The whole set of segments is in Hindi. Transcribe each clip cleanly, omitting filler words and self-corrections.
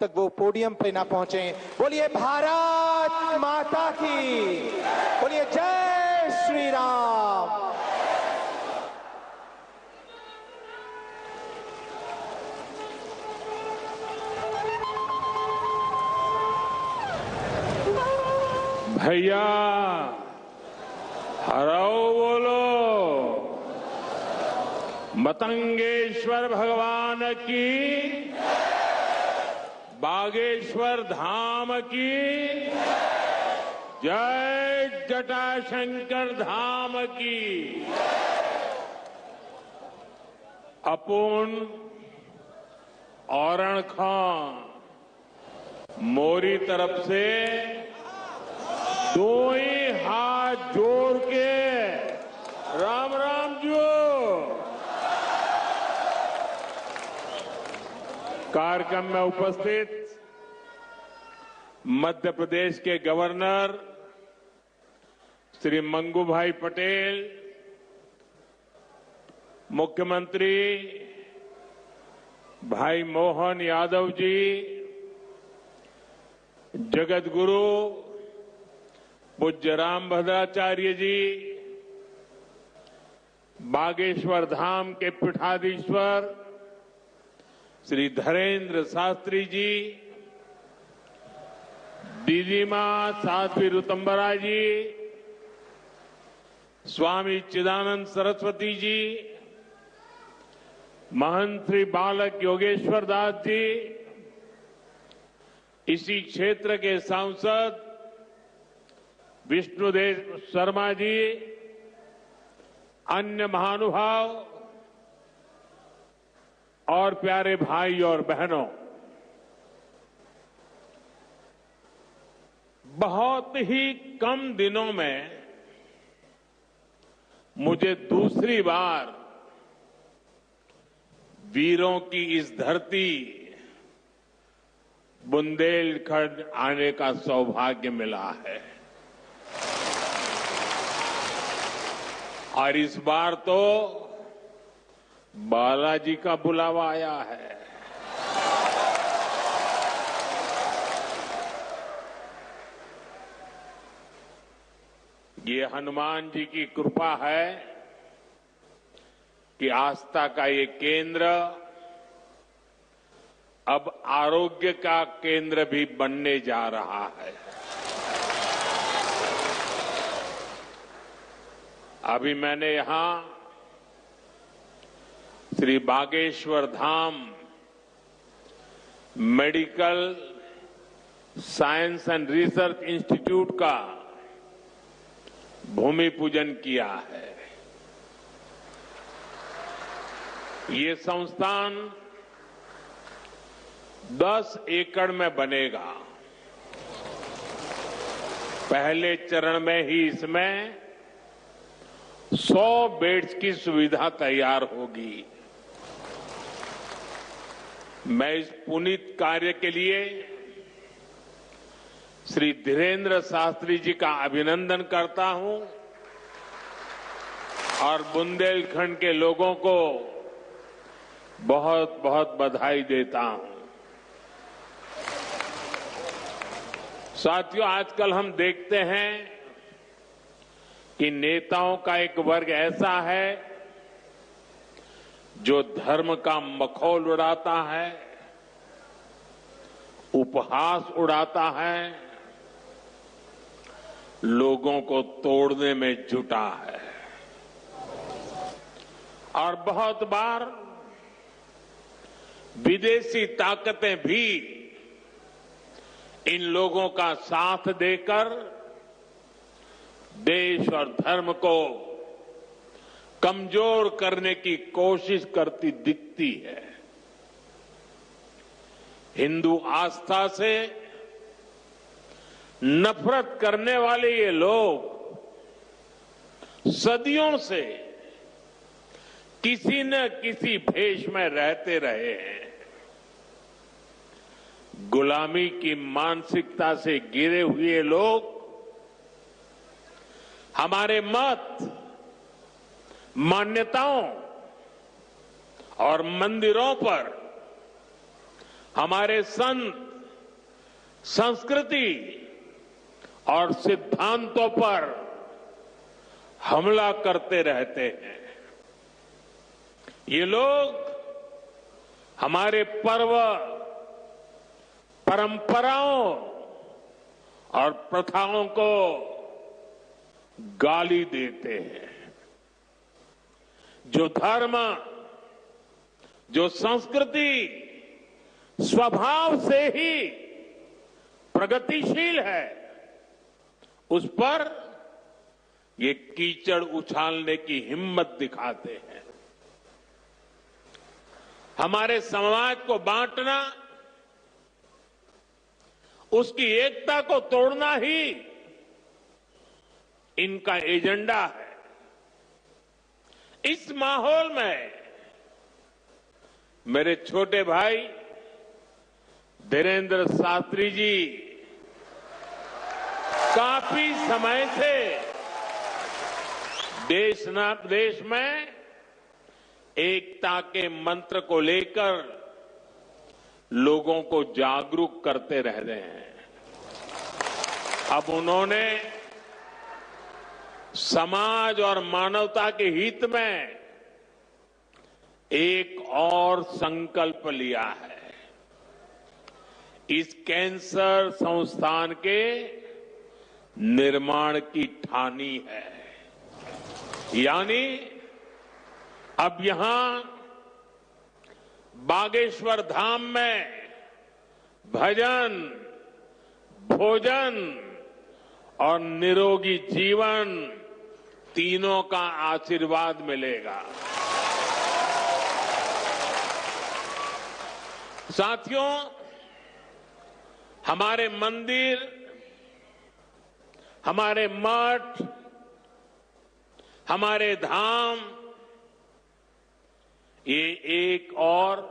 तक वो पोडियम पे ना पहुंचे। बोलिए भारत माता की, बोलिए जय श्री राम। भैया हराओ बोलो, मतंगेश्वर भगवान की, बागेश्वर धाम की जय, जटाशंकर धाम की। अपुन औरण खां मोरी तरफ से दो ही हाथ जोड़ के राम राम जो। कार्यक्रम में उपस्थित मध्य प्रदेश के गवर्नर श्री मंगू भाई पटेल, मुख्यमंत्री भाई मोहन यादव जी, जगत गुरु पूज्य रामभद्राचार्य जी, बागेश्वर धाम के पीठाधीश्वर श्री धरेंद्र शास्त्री जी, दीदी मां साध्वी ऋतंबरा जी, स्वामी चिदानंद सरस्वती जी, महंत श्री बालक योगेश्वर दास जी, इसी क्षेत्र के सांसद विष्णुदेव शर्मा जी, अन्य महानुभाव और प्यारे भाई और बहनों, बहुत ही कम दिनों में मुझे दूसरी बार वीरों की इस धरती बुंदेलखंड आने का सौभाग्य मिला है। और इस बार तो बालाजी का बुलावा आया है। ये हनुमान जी की कृपा है कि आस्था का ये केंद्र अब आरोग्य का केंद्र भी बनने जा रहा है। अभी मैंने यहां Shri Bageshwar Dham medical science and research institute का भूमि पूजन किया है। ये संस्थान 10 एकड़ में बनेगा। पहले चरण में ही इसमें 100 बेड्स की सुविधा तैयार होगी। मैं इस पुनीत कार्य के लिए श्री धीरेन्द्र शास्त्री जी का अभिनंदन करता हूं और बुंदेलखंड के लोगों को बहुत बहुत बधाई देता हूं। साथियों, आजकल हम देखते हैं कि नेताओं का एक वर्ग ऐसा है जो धर्म का मखौल उड़ाता है, उपहास उड़ाता है, लोगों को तोड़ने में जुटा है। और बहुत बार विदेशी ताकतें भी इन लोगों का साथ देकर देश और धर्म को कमजोर करने की कोशिश करती दिखती है। हिंदू आस्था से नफरत करने वाले ये लोग सदियों से किसी न किसी भेष में रहते रहे हैं। गुलामी की मानसिकता से घिरे हुए लोग हमारे मत, मान्यताओं और मंदिरों पर हमारे संत, संस्कृति और सिद्धांतों पर हमला करते रहते हैं। ये लोग हमारे पर्व, परंपराओं और प्रथाओं को गाली देते हैं। जो धर्म, जो संस्कृति स्वभाव से ही प्रगतिशील है, उस पर ये कीचड़ उछालने की हिम्मत दिखाते हैं। हमारे समाज को बांटना, उसकी एकता को तोड़ना ही इनका एजेंडा है। इस माहौल में मेरे छोटे भाई धीरेन्द्र शास्त्री जी काफी समय से देश में एकता के मंत्र को लेकर लोगों को जागरूक करते रह रहे हैं। अब उन्होंने समाज और मानवता के हित में एक और संकल्प लिया है। इस कैंसर संस्थान के निर्माण की ठानी है। यानी अब यहां बागेश्वर धाम में भजन, भोजन और निरोगी जीवन तीनों का आशीर्वाद मिलेगा। साथियों, हमारे मंदिर, हमारे मठ, हमारे धाम, ये एक और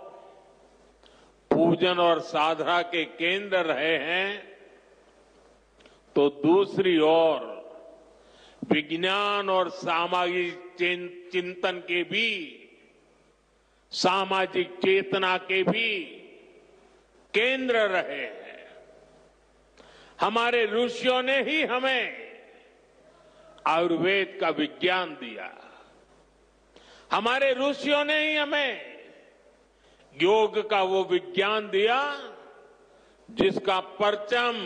पूजन और साधना के केंद्र रहे हैं, तो दूसरी ओर विज्ञान और सामाजिक चिंतन के भी, सामाजिक चेतना के भी केंद्र रहे हैं। हमारे ऋषियों ने ही हमें आयुर्वेद का विज्ञान दिया। हमारे ऋषियों ने ही हमें योग का वो विज्ञान दिया जिसका परचम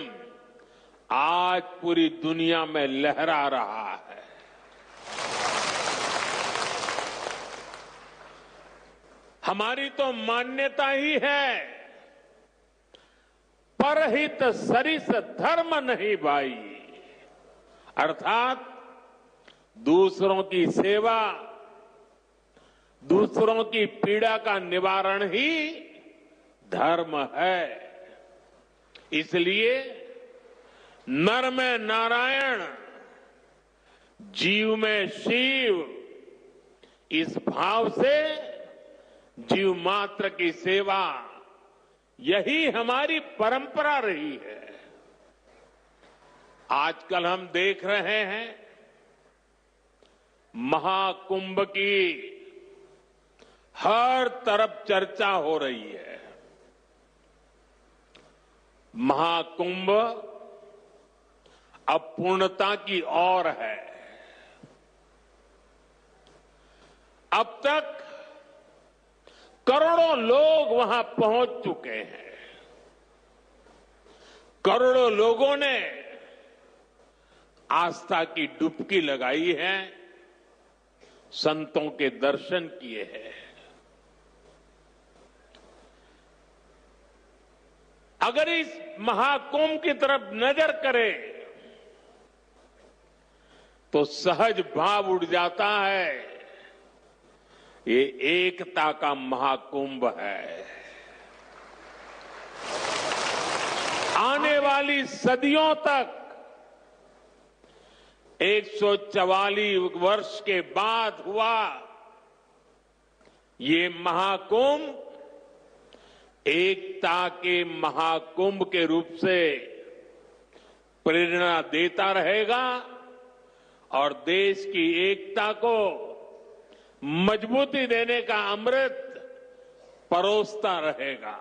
आज पूरी दुनिया में लहरा रहा है। हमारी तो मान्यता ही है, परहित सरिस धर्म नहीं भाई, अर्थात दूसरों की सेवा, दूसरों की पीड़ा का निवारण ही धर्म है। इसलिए नर में नारायण, जीव में शिव, इस भाव से जीव मात्र की सेवा, यही हमारी परंपरा रही है। आजकल हम देख रहे हैं महाकुंभ की हर तरफ चर्चा हो रही है। महाकुंभ अब पूर्णता की ओर है। अब तक करोड़ों लोग वहां पहुंच चुके हैं। करोड़ों लोगों ने आस्था की डुबकी लगाई है, संतों के दर्शन किए हैं। अगर इस महाकुंभ की तरफ नजर करें तो सहज भाव उड़ जाता है, ये एकता का महाकुंभ है। आने वाली सदियों तक 144 वर्ष के बाद हुआ ये महाकुंभ एकता के महाकुंभ के रूप से प्रेरणा देता रहेगा और देश की एकता को मजबूती देने का अमृत परोसता रहेगा।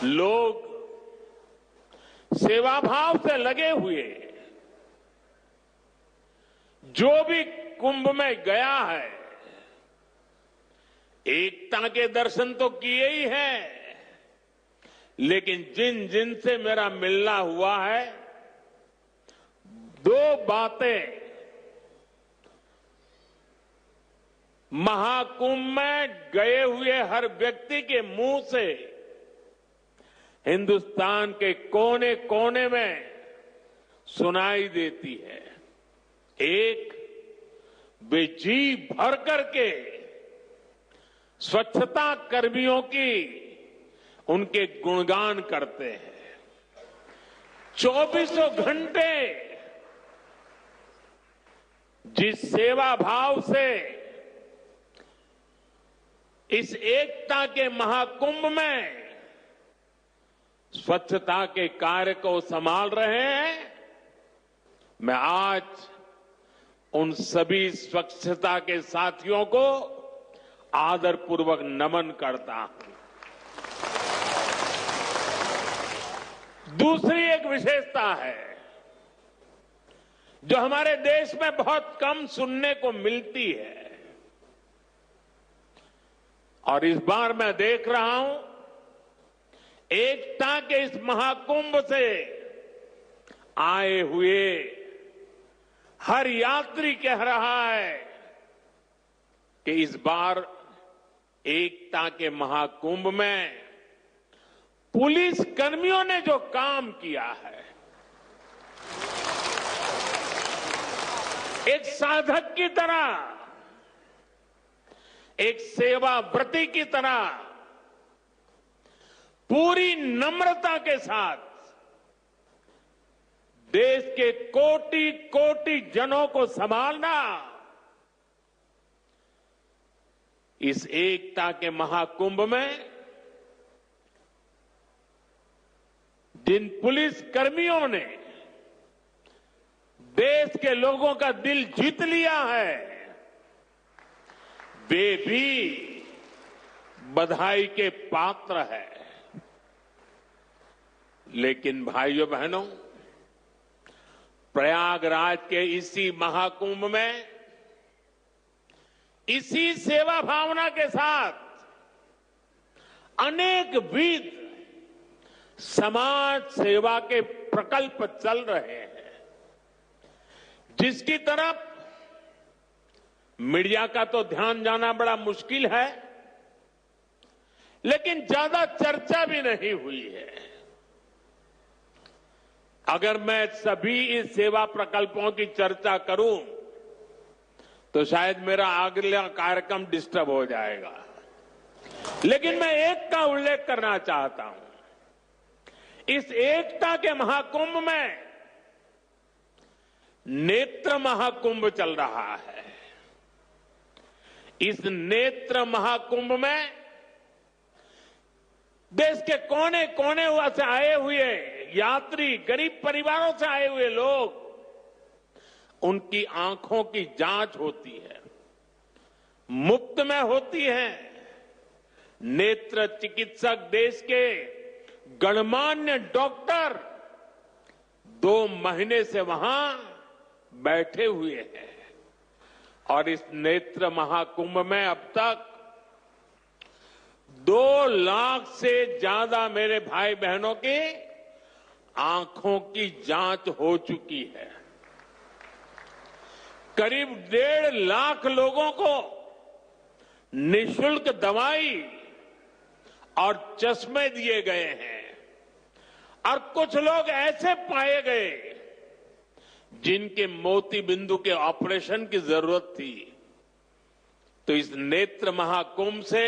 लोग सेवा भाव से लगे हुए जो भी कुंभ में गया है, एकता के दर्शन तो किए ही हैं, लेकिन जिन जिन से मेरा मिलना हुआ है, दो बातें महाकुंभ में गए हुए हर व्यक्ति के मुंह से हिंदुस्तान के कोने कोने में सुनाई देती है। एक, वे जी भर करके स्वच्छता कर्मियों की उनके गुणगान करते हैं। 24 घंटे जिस सेवा भाव से इस एकता के महाकुंभ में स्वच्छता के कार्य को संभाल रहे हैं, मैं आज उन सभी स्वच्छता के साथियों को आदरपूर्वक नमन करता हूं। दूसरी एक विशेषता है जो हमारे देश में बहुत कम सुनने को मिलती है, और इस बार मैं देख रहा हूं एकता के इस महाकुंभ से आए हुए हर यात्री कह रहा है कि इस बार एकता के महाकुंभ में पुलिस कर्मियों ने जो काम किया है, एक साधक की तरह, एक सेवाव्रती की तरह पूरी नम्रता के साथ देश के कोटि कोटि जनों को संभालना, इस एकता के महाकुंभ में जिन पुलिस कर्मियों ने देश के लोगों का दिल जीत लिया है, वे भी बधाई के पात्र है। लेकिन भाइयों बहनों, प्रयागराज के इसी महाकुंभ में इसी सेवा भावना के साथ अनेक विध समाज सेवा के प्रकल्प चल रहे हैं, जिसकी तरफ मीडिया का तो ध्यान जाना बड़ा मुश्किल है, लेकिन ज्यादा चर्चा भी नहीं हुई है। अगर मैं सभी इस सेवा प्रकल्पों की चर्चा करूं तो शायद मेरा अगला कार्यक्रम डिस्टर्ब हो जाएगा, लेकिन मैं एक का उल्लेख करना चाहता हूं। इस एकता के महाकुंभ में नेत्र महाकुंभ चल रहा है। इस नेत्र महाकुंभ में देश के कोने कोने से आए हुए यात्री, गरीब परिवारों से आए हुए लोग, उनकी आंखों की जांच होती है, मुफ्त में होती है। नेत्र चिकित्सक, देश के गणमान्य डॉक्टर 2 महीने से वहां बैठे हुए हैं, और इस नेत्र महाकुंभ में अब तक 2 लाख से ज्यादा मेरे भाई बहनों की आंखों की जांच हो चुकी है। करीब 1.5 लाख लोगों को निःशुल्क दवाई और चश्मे दिए गए हैं, और कुछ लोग ऐसे पाए गए जिनके मोती बिंदु के ऑपरेशन की जरूरत थी। तो इस नेत्र महाकुंभ से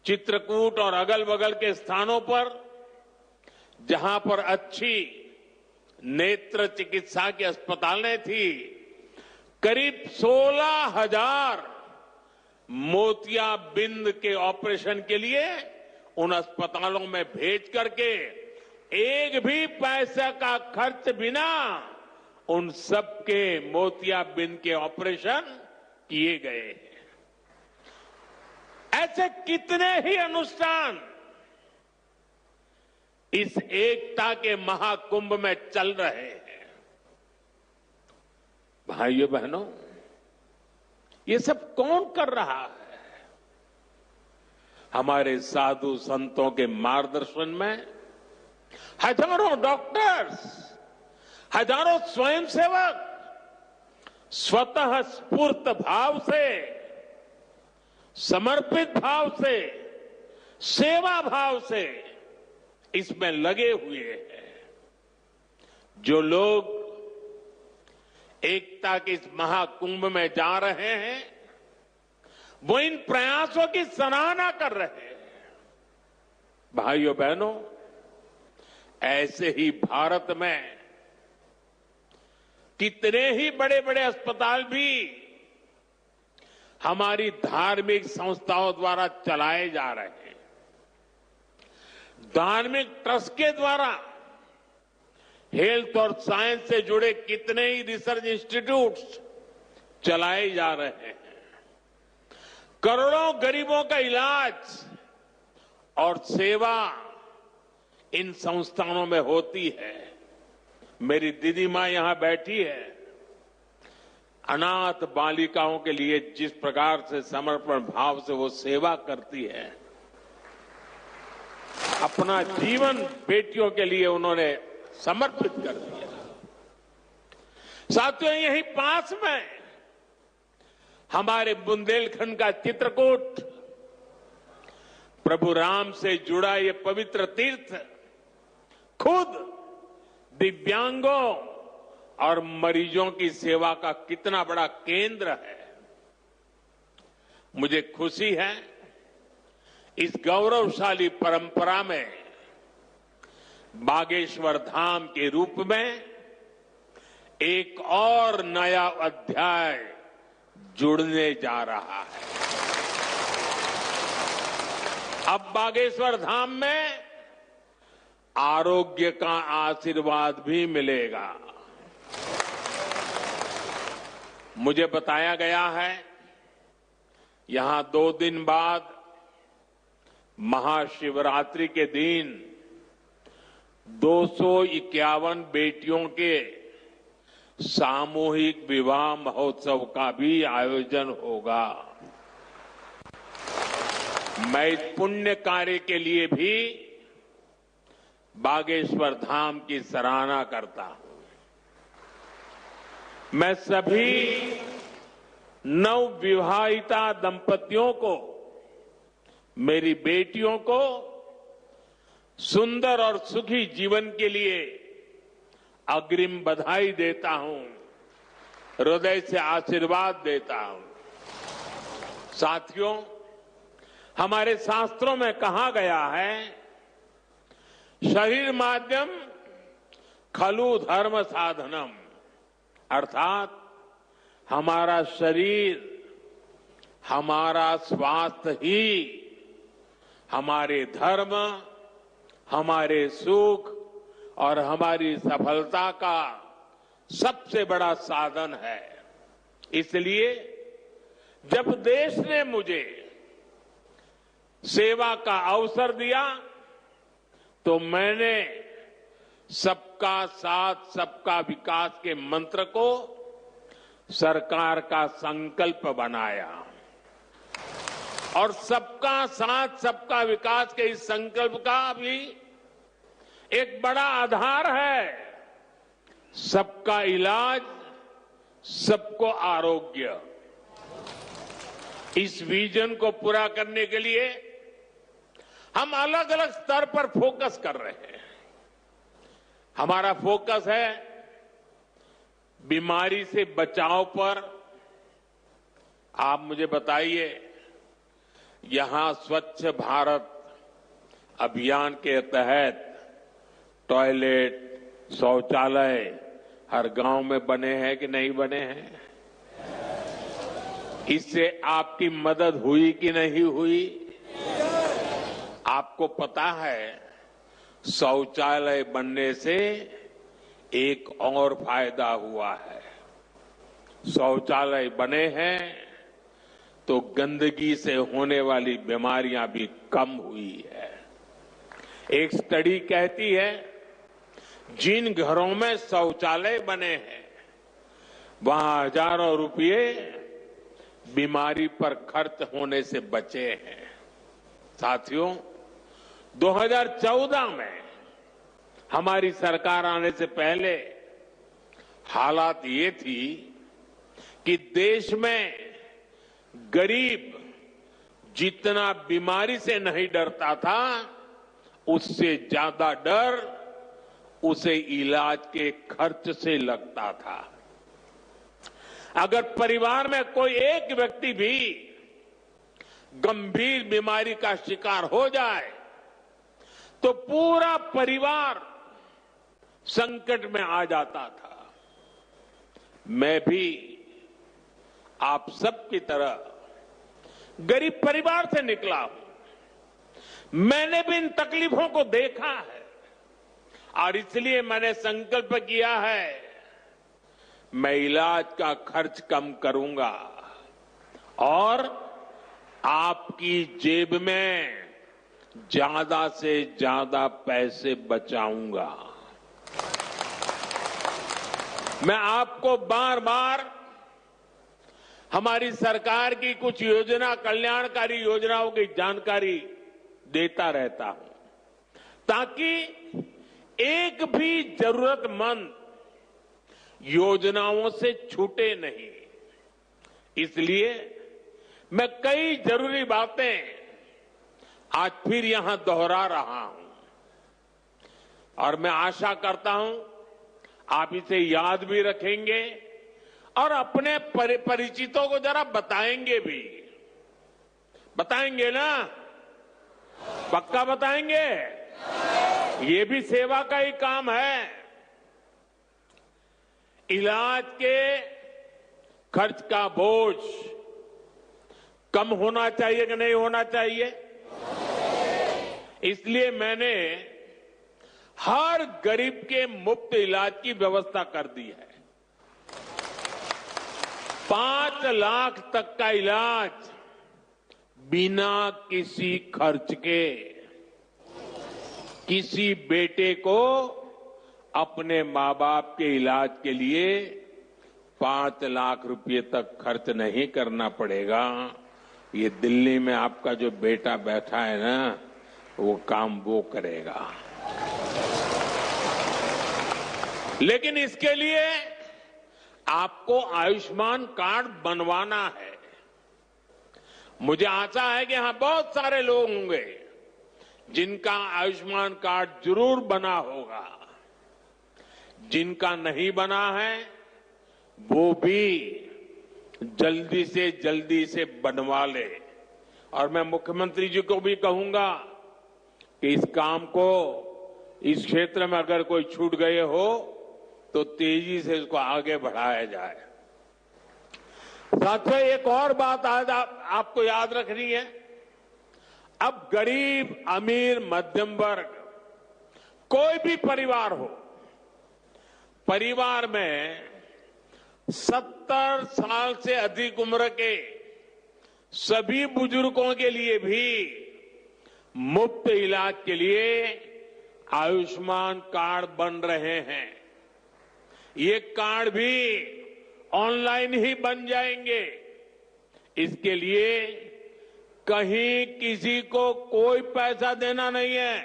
चित्रकूट और अगल बगल के स्थानों पर जहां पर अच्छी नेत्र चिकित्सा की अस्पतालें थी, करीब 16,000 मोतियाबिंद के ऑपरेशन के लिए उन अस्पतालों में भेज करके एक भी पैसा का खर्च बिना उन सबके मोतियाबिंद के ऑपरेशन किए गए हैं। ऐसे कितने ही अनुष्ठान इस एकता के महाकुंभ में चल रहे हैं। भाइयों बहनों, ये सब कौन कर रहा है? हमारे साधु संतों के मार्गदर्शन में हजारों डॉक्टर्स, हजारों स्वयंसेवक स्वतः स्फूर्त भाव से, समर्पित भाव से, सेवा भाव से इसमें लगे हुए हैं। जो लोग एकता के इस महाकुंभ में जा रहे हैं, वो इन प्रयासों की सराहना कर रहे हैं। भाइयों बहनों, ऐसे ही भारत में कितने ही बड़े बड़े अस्पताल भी हमारी धार्मिक संस्थाओं द्वारा चलाए जा रहे हैं। धार्मिक ट्रस्ट के द्वारा हेल्थ और साइंस से जुड़े कितने ही रिसर्च इंस्टीट्यूट्स चलाए जा रहे हैं। करोड़ों गरीबों का इलाज और सेवा इन संस्थानों में होती है। मेरी दीदी मां यहां बैठी है। अनाथ बालिकाओं के लिए जिस प्रकार से समर्पण भाव से वो सेवा करती है, अपना जीवन बेटियों के लिए उन्होंने समर्पित कर दिया। साथियों, यहीं पास में हमारे बुंदेलखंड का चित्रकूट, प्रभु राम से जुड़ा ये पवित्र तीर्थ खुद दिव्यांगों और मरीजों की सेवा का कितना बड़ा केंद्र है। मुझे खुशी है इस गौरवशाली परंपरा में बागेश्वर धाम के रूप में एक और नया अध्याय जुड़ने जा रहा है। अब बागेश्वर धाम में आरोग्य का आशीर्वाद भी मिलेगा। मुझे बताया गया है यहां 2 दिन बाद महाशिवरात्रि के दिन 251 बेटियों के सामूहिक विवाह महोत्सव का भी आयोजन होगा। मैं इस पुण्य कार्य के लिए भी बागेश्वर धाम की सराहना करता हूं। मैं सभी नवविवाहिता दंपतियों को, मेरी बेटियों को सुंदर और सुखी जीवन के लिए अग्रिम बधाई देता हूं, हृदय से आशीर्वाद देता हूं। साथियों, हमारे शास्त्रों में कहा गया है, शरीर माध्यम खलु धर्म साधनम, अर्थात हमारा शरीर, हमारा स्वास्थ्य ही हमारे धर्म, हमारे सुख और हमारी सफलता का सबसे बड़ा साधन है। इसलिए जब देश ने मुझे सेवा का अवसर दिया तो मैंने सबका साथ सबका विकास के मंत्र को सरकार का संकल्प बनाया और सबका साथ सबका विकास के इस संकल्प का भी एक बड़ा आधार है सबका इलाज, सबको आरोग्य। इस विजन को पूरा करने के लिए हम अलग अलग स्तर पर फोकस कर रहे हैं। हमारा फोकस है बीमारी से बचाव पर। आप मुझे बताइए, यहां स्वच्छ भारत अभियान के तहत टॉयलेट, शौचालय हर गांव में बने हैं कि नहीं बने हैं? इससे आपकी मदद हुई कि नहीं हुई? आपको पता है, शौचालय बनने से एक और फायदा हुआ है। शौचालय बने हैं तो गंदगी से होने वाली बीमारियां भी कम हुई है। एक स्टडी कहती है जिन घरों में शौचालय बने हैं वहां हजारों रुपये बीमारी पर खर्च होने से बचे हैं। साथियों, 2014 में हमारी सरकार आने से पहले हालात ये थी कि देश में गरीब जितना बीमारी से नहीं डरता था उससे ज्यादा डर उसे इलाज के खर्च से लगता था। अगर परिवार में कोई एक व्यक्ति भी गंभीर बीमारी का शिकार हो जाए तो पूरा परिवार संकट में आ जाता था। मैं भी आप सबकी तरह गरीब परिवार से निकला हूं। मैंने भी इन तकलीफों को देखा है और इसलिए मैंने संकल्प किया है मैं इलाज का खर्च कम करूंगा और आपकी जेब में ज्यादा से ज्यादा पैसे बचाऊंगा। मैं आपको बार बार हमारी सरकार की कुछ कल्याणकारी योजनाओं की जानकारी देता रहता हूं ताकि एक भी जरूरतमंद योजनाओं से छूटे नहीं। इसलिए मैं कई जरूरी बातें आज फिर यहां दोहरा रहा हूं और मैं आशा करता हूं आप इसे याद भी रखेंगे और अपने परिचितों को जरा बताएंगे भी। बताएंगे ना? पक्का बताएंगे? ये भी सेवा का ही काम है। इलाज के खर्च का बोझ कम होना चाहिए कि नहीं होना चाहिए? इसलिए मैंने हर गरीब के मुफ्त इलाज की व्यवस्था कर दी है। 5 लाख तक का इलाज बिना किसी खर्च के। किसी बेटे को अपने मां बाप के इलाज के लिए 5 लाख रुपए तक खर्च नहीं करना पड़ेगा। ये दिल्ली में आपका जो बेटा बैठा है ना वो काम वो करेगा। लेकिन इसके लिए आपको आयुष्मान कार्ड बनवाना है। मुझे आशा है कि यहां बहुत सारे लोग होंगे जिनका आयुष्मान कार्ड जरूर बना होगा। जिनका नहीं बना है वो भी जल्दी से बनवा ले। और मैं मुख्यमंत्री जी को भी कहूंगा कि इस काम को इस क्षेत्र में अगर कोई छूट गए हो तो तेजी से इसको आगे बढ़ाया जाए। साथियों, एक और बात आज आपको याद रखनी है। अब गरीब, अमीर, मध्यम वर्ग, कोई भी परिवार हो, परिवार में 70 साल से अधिक उम्र के सभी बुजुर्गों के लिए भी मुफ्त इलाज के लिए आयुष्मान कार्ड बन रहे हैं। ये कार्ड भी ऑनलाइन ही बन जाएंगे। इसके लिए कहीं किसी को कोई पैसा देना नहीं है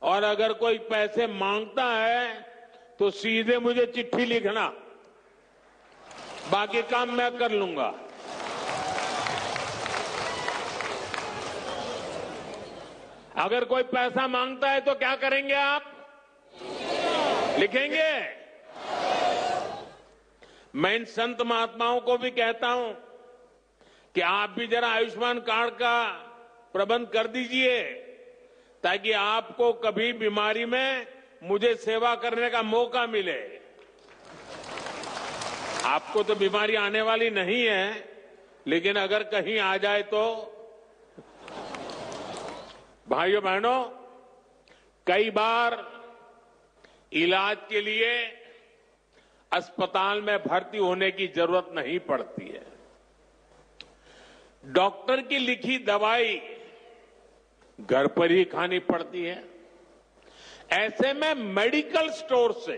और अगर कोई पैसे मांगता है तो सीधे मुझे चिट्ठी लिखना, बाकी काम मैं कर लूंगा। अगर कोई पैसा मांगता है तो क्या करेंगे आप? लिखेंगे? मैं इन संत महात्माओं को भी कहता हूं कि आप भी जरा आयुष्मान कार्ड का प्रबंध कर दीजिए ताकि आपको कभी बीमारी में मुझे सेवा करने का मौका मिले। आपको तो बीमारी आने वाली नहीं है, लेकिन अगर कहीं आ जाए तो। भाइयों बहनों, कई बार इलाज के लिए अस्पताल में भर्ती होने की जरूरत नहीं पड़ती है। डॉक्टर की लिखी दवाई घर पर ही खानी पड़ती है। ऐसे में मेडिकल स्टोर से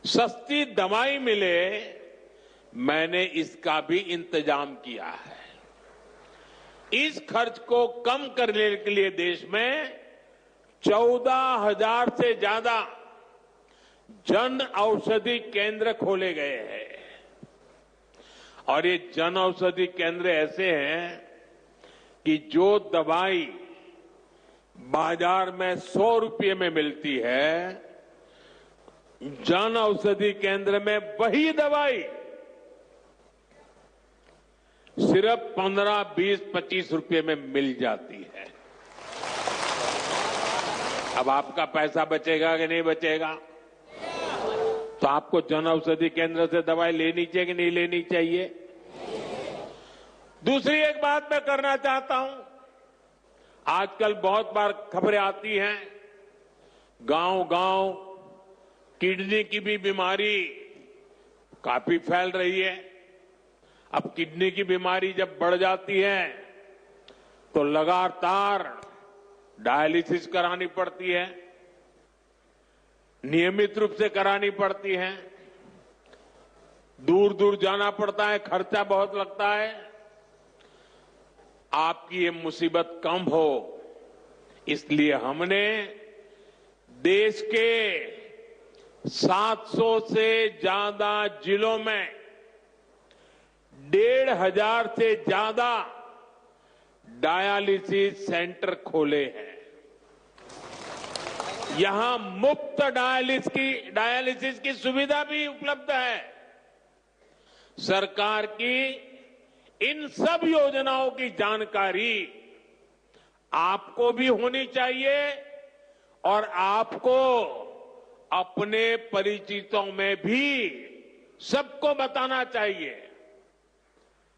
सस्ती दवाई मिले, मैंने इसका भी इंतजाम किया है। इस खर्च को कम करने के लिए देश में 14,000 से ज्यादा जन औषधि केंद्र खोले गए हैं। और ये जन औषधि केंद्र ऐसे हैं कि जो दवाई बाजार में 100 रुपये में मिलती है, जन औषधि केंद्र में वही दवाई सिर्फ 15, 20, 25 रुपये में मिल जाती है। अब आपका पैसा बचेगा कि नहीं बचेगा? तो आपको जन औषधि केंद्र से दवाई लेनी चाहिए कि नहीं लेनी चाहिए? दूसरी एक बात मैं करना चाहता हूं। आजकल बहुत बार खबरें आती हैं, गांव-गांव किडनी की भी बीमारी काफी फैल रही है। अब किडनी की बीमारी जब बढ़ जाती है तो लगातार डायलिसिस करानी पड़ती है, नियमित रूप से करानी पड़ती है, दूर दूर जाना पड़ता है, खर्चा बहुत लगता है। आपकी ये मुसीबत कम हो, इसलिए हमने देश के 700 से ज्यादा जिलों में 1,500 से ज्यादा डायलिसिस सेंटर खोले हैं। यहां मुफ्त डायलिसिस की सुविधा भी उपलब्ध है। सरकार की इन सब योजनाओं की जानकारी आपको भी होनी चाहिए और आपको अपने परिचितों में भी सबको बताना चाहिए।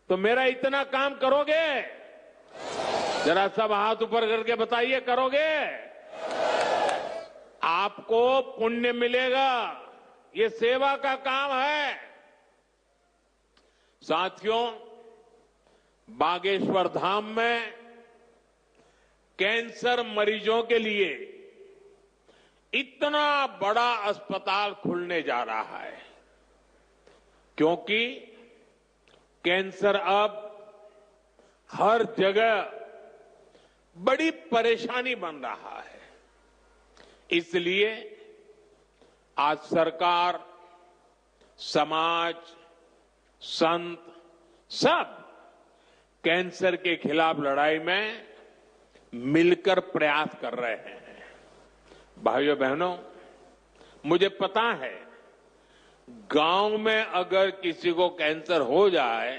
तो मेरा इतना काम करोगे? जरा सब हाथ ऊपर करके बताइए, करोगे? आपको पुण्य मिलेगा। ये सेवा का काम है। साथियों, बागेश्वर धाम में कैंसर मरीजों के लिए इतना बड़ा अस्पताल खुलने जा रहा है, क्योंकि कैंसर अब हर जगह बड़ी परेशानी बन रहा है। इसलिए आज सरकार, समाज, संत सब कैंसर के खिलाफ लड़ाई में मिलकर प्रयास कर रहे हैं। भाइयों बहनों, मुझे पता है गांव में अगर किसी को कैंसर हो जाए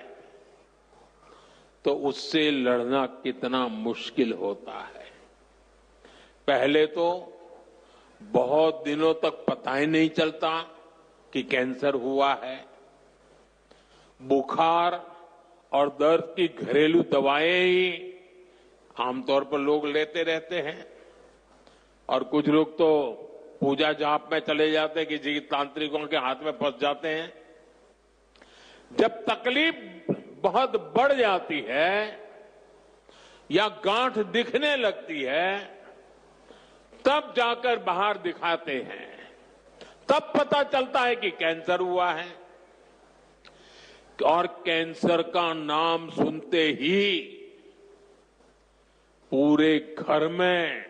तो उससे लड़ना कितना मुश्किल होता है। पहले तो बहुत दिनों तक पता ही नहीं चलता कि कैंसर हुआ है। बुखार और दर्द की घरेलू दवाएं ही आमतौर पर लोग लेते रहते हैं और कुछ लोग तो पूजा जाप में चले जाते हैं, किसी तांत्रिकों के हाथ में फंस जाते हैं। जब तकलीफ बहुत बढ़ जाती है या गांठ दिखने लगती है, तब जाकर बाहर दिखाते हैं, तब पता चलता है कि कैंसर हुआ है। और कैंसर का नाम सुनते ही पूरे घर में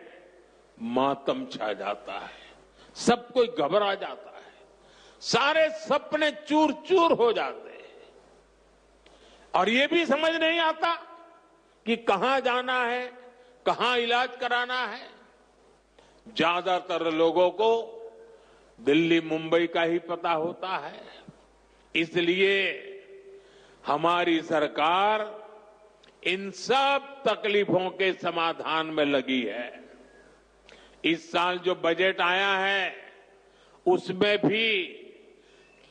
मातम छा जाता है, सब कोई घबरा जाता है, सारे सपने चूर चूर हो जाते हैं और ये भी समझ नहीं आता कि कहां जाना है, कहां इलाज कराना है। ज्यादातर लोगों को दिल्ली, मुंबई का ही पता होता है। इसलिए हमारी सरकार इन सब तकलीफों के समाधान में लगी है। इस साल जो बजट आया है उसमें भी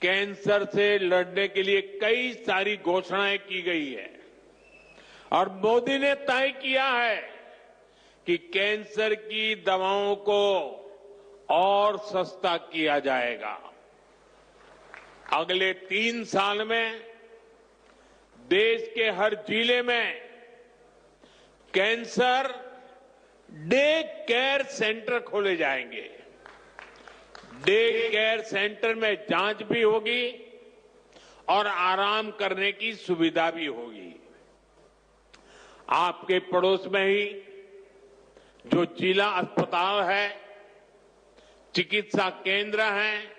कैंसर से लड़ने के लिए कई सारी घोषणाएं की गई है और मोदी ने तय किया है कि कैंसर की दवाओं को और सस्ता किया जाएगा। अगले 3 साल में देश के हर जिले में कैंसर डे केयर सेंटर खोले जाएंगे। डे केयर सेंटर में जांच भी होगी और आराम करने की सुविधा भी होगी। आपके पड़ोस में ही जो जिला अस्पताल है, चिकित्सा केंद्र हैं,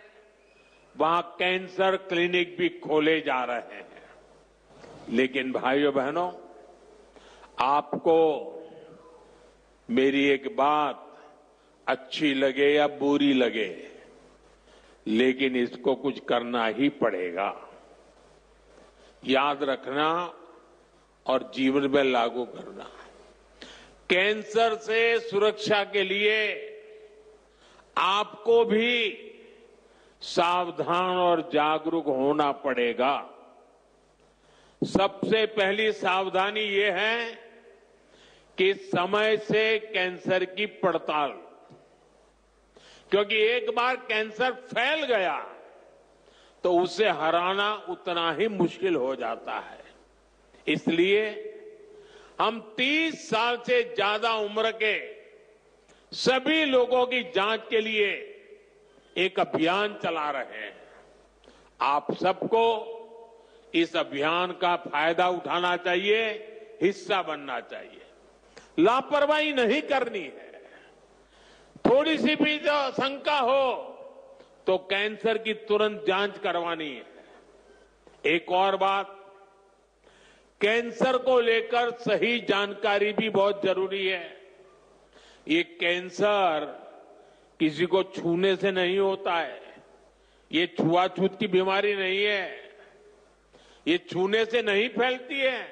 वहां कैंसर क्लिनिक भी खोले जा रहे हैं। लेकिन भाइयों बहनों, आपको मेरी एक बात अच्छी लगे या बुरी लगे, लेकिन इसको कुछ करना ही पड़ेगा। याद रखना और जीवन में लागू करना। कैंसर से सुरक्षा के लिए आपको भी सावधान और जागरूक होना पड़ेगा। सबसे पहली सावधानी ये है कि समय से कैंसर की पड़ताल, क्योंकि एक बार कैंसर फैल गया तो उसे हराना उतना ही मुश्किल हो जाता है। इसलिए हम 30 साल से ज्यादा उम्र के सभी लोगों की जांच के लिए एक अभियान चला रहे हैं। आप सबको इस अभियान का फायदा उठाना चाहिए, हिस्सा बनना चाहिए। लापरवाही नहीं करनी है। थोड़ी सी भी जो शंका हो तो कैंसर की तुरंत जांच करवानी है। एक और बात, कैंसर को लेकर सही जानकारी भी बहुत जरूरी है। ये कैंसर किसी को छूने से नहीं होता है। ये छुआछूत की बीमारी नहीं है। ये छूने से नहीं फैलती है।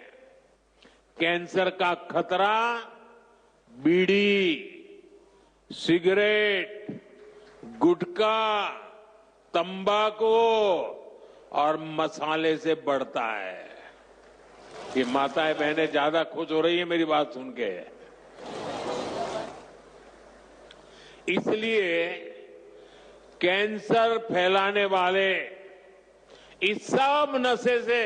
कैंसर का खतरा बीड़ी, सिगरेट, गुटखा, तंबाकू और मसाले से बढ़ता है। ये माताएं बहनें ज्यादा खुश हो रही है मेरी बात सुन के। इसलिए कैंसर फैलाने वाले इस सब नशे से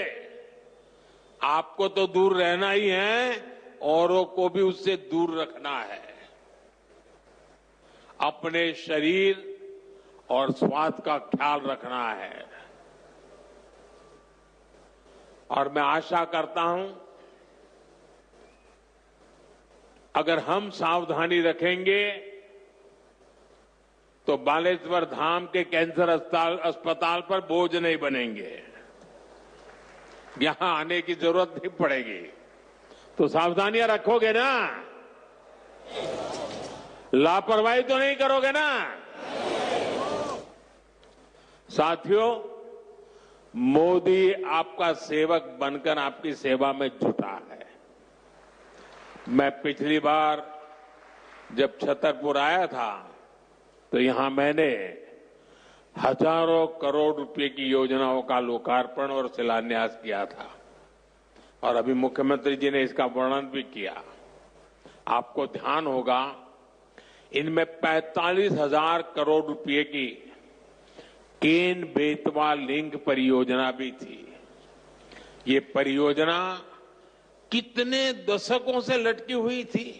आपको तो दूर रहना ही है, औरों को भी उससे दूर रखना है। अपने शरीर और स्वास्थ्य का ख्याल रखना है। और मैं आशा करता हूं, अगर हम सावधानी रखेंगे तो बालेश्वर धाम के कैंसर अस्पताल पर बोझ नहीं बनेंगे। यहां आने की जरूरत नहीं पड़ेगी। तो सावधानियां रखोगे ना? लापरवाही तो नहीं करोगे ना? साथियों, मोदी आपका सेवक बनकर आपकी सेवा में जुटा है। मैं पिछली बार जब छतरपुर आया था तो यहां मैंने हजारों करोड़ रुपए की योजनाओं का लोकार्पण और शिलान्यास किया था और अभी मुख्यमंत्री जी ने इसका वर्णन भी किया। आपको ध्यान होगा, इनमें 45,000 करोड़ रुपए की केन बेतवा लिंक परियोजना भी थी। ये परियोजना कितने दशकों से लटकी हुई थी।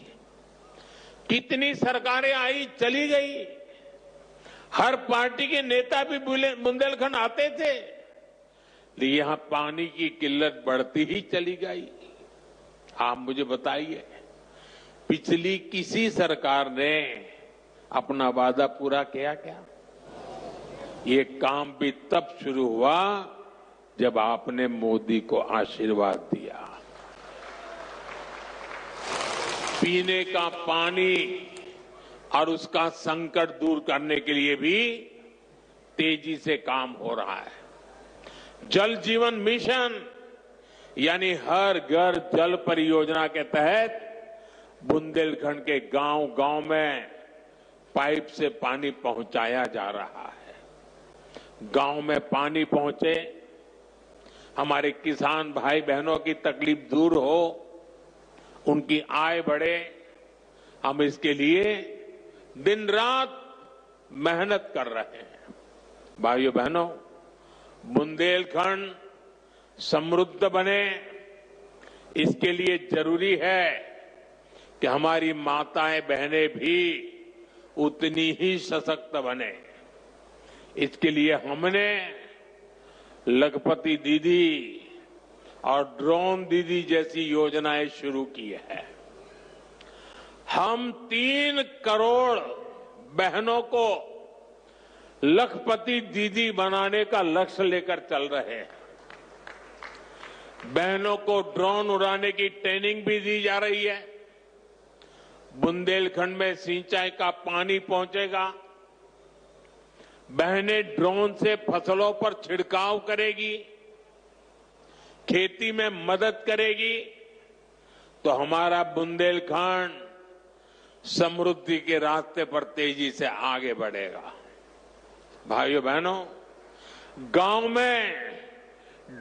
कितनी सरकारें आई चली गई। हर पार्टी के नेता भी बुंदेलखंड आते थे, लेकिन यहां पानी की किल्लत बढ़ती ही चली गई। आप मुझे बताइए, पिछली किसी सरकार ने अपना वादा पूरा किया क्या? ये काम भी तब शुरू हुआ जब आपने मोदी को आशीर्वाद दिया। पीने का पानी और उसका संकट दूर करने के लिए भी तेजी से काम हो रहा है। जल जीवन मिशन यानी हर घर जल परियोजना के तहत बुंदेलखंड के गांव-गांव में पाइप से पानी पहुंचाया जा रहा है। गांव में पानी पहुंचे, हमारे किसान भाई बहनों की तकलीफ दूर हो, उनकी आय बढ़े, हम इसके लिए दिन रात मेहनत कर रहे हैं। भाइयों बहनों, बुंदेलखंड समृद्ध बने, इसके लिए जरूरी है कि हमारी माताएं बहनें भी उतनी ही सशक्त बने। इसके लिए हमने लखपति दीदी और ड्रोन दीदी जैसी योजनाएं शुरू की है। हम 3 करोड़ बहनों को लखपति दीदी बनाने का लक्ष्य लेकर चल रहे हैं। बहनों को ड्रोन उड़ाने की ट्रेनिंग भी दी जा रही है। बुंदेलखंड में सिंचाई का पानी पहुंचेगा। बहनें ड्रोन से फसलों पर छिड़काव करेगी, खेती में मदद करेगी, तो हमारा बुंदेलखंड समृद्धि के रास्ते पर तेजी से आगे बढ़ेगा। भाइयों बहनों, गांव में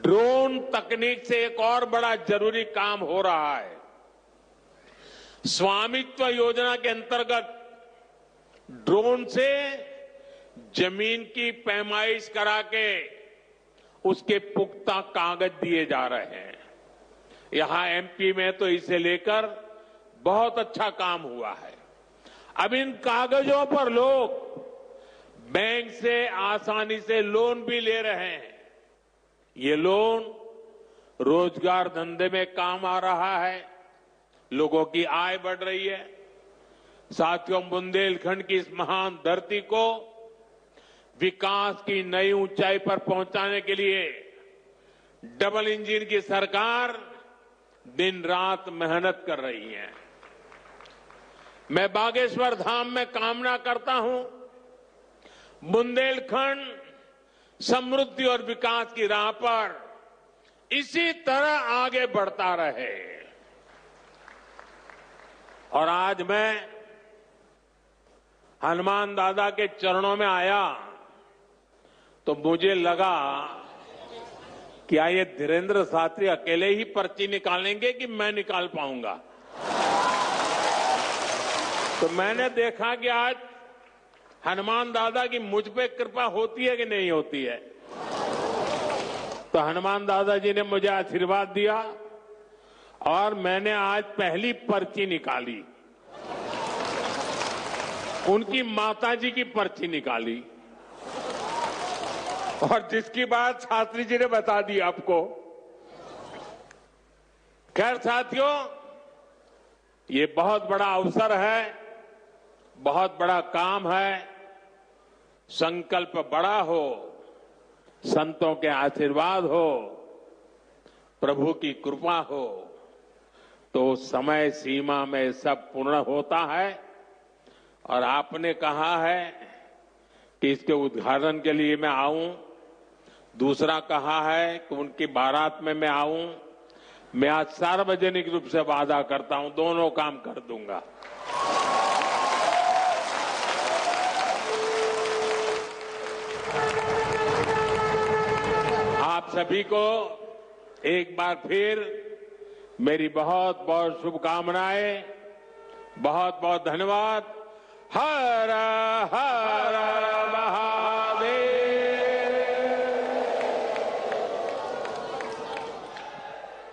ड्रोन तकनीक से एक और बड़ा जरूरी काम हो रहा है। स्वामित्व योजना के अंतर्गत ड्रोन से जमीन की पैमाइश करा के उसके पुख्ता कागज दिए जा रहे हैं। यहां एमपी में तो इसे लेकर बहुत अच्छा काम हुआ है। अब इन कागजों पर लोग बैंक से आसानी से लोन भी ले रहे हैं। ये लोन रोजगार धंधे में काम आ रहा है, लोगों की आय बढ़ रही है। साथियों, बुंदेलखंड की इस महान धरती को विकास की नई ऊंचाई पर पहुंचाने के लिए डबल इंजन की सरकार दिन रात मेहनत कर रही है। मैं बागेश्वर धाम में कामना करता हूं बुंदेलखंड समृद्धि और विकास की राह पर इसी तरह आगे बढ़ता रहे। और आज मैं हनुमान दादा के चरणों में आया तो मुझे लगा कि ये धीरेन्द्र शास्त्री अकेले ही पर्ची निकालेंगे कि मैं निकाल पाऊंगा। तो मैंने देखा कि आज हनुमान दादा की मुझ पे कृपा होती है कि नहीं होती है। तो हनुमान दादा जी ने मुझे आशीर्वाद दिया और मैंने आज पहली पर्ची निकाली, उनकी माताजी की पर्ची निकाली, और जिसकी बात शास्त्री जी ने बता दी आपको। खैर साथियों, ये बहुत बड़ा अवसर है, बहुत बड़ा काम है। संकल्प बड़ा हो, संतों के आशीर्वाद हो, प्रभु की कृपा हो, तो समय सीमा में सब पूर्ण होता है। और आपने कहा है कि इसके उद्घाटन के लिए मैं आऊं, दूसरा कहा है कि उनकी बारात में मैं आऊं। मैं आज सार्वजनिक रूप से वादा करता हूं, दोनों काम कर दूंगा। आप सभी को एक बार फिर मेरी बहुत बहुत शुभकामनाएं, बहुत बहुत धन्यवाद। हर हर महादेव।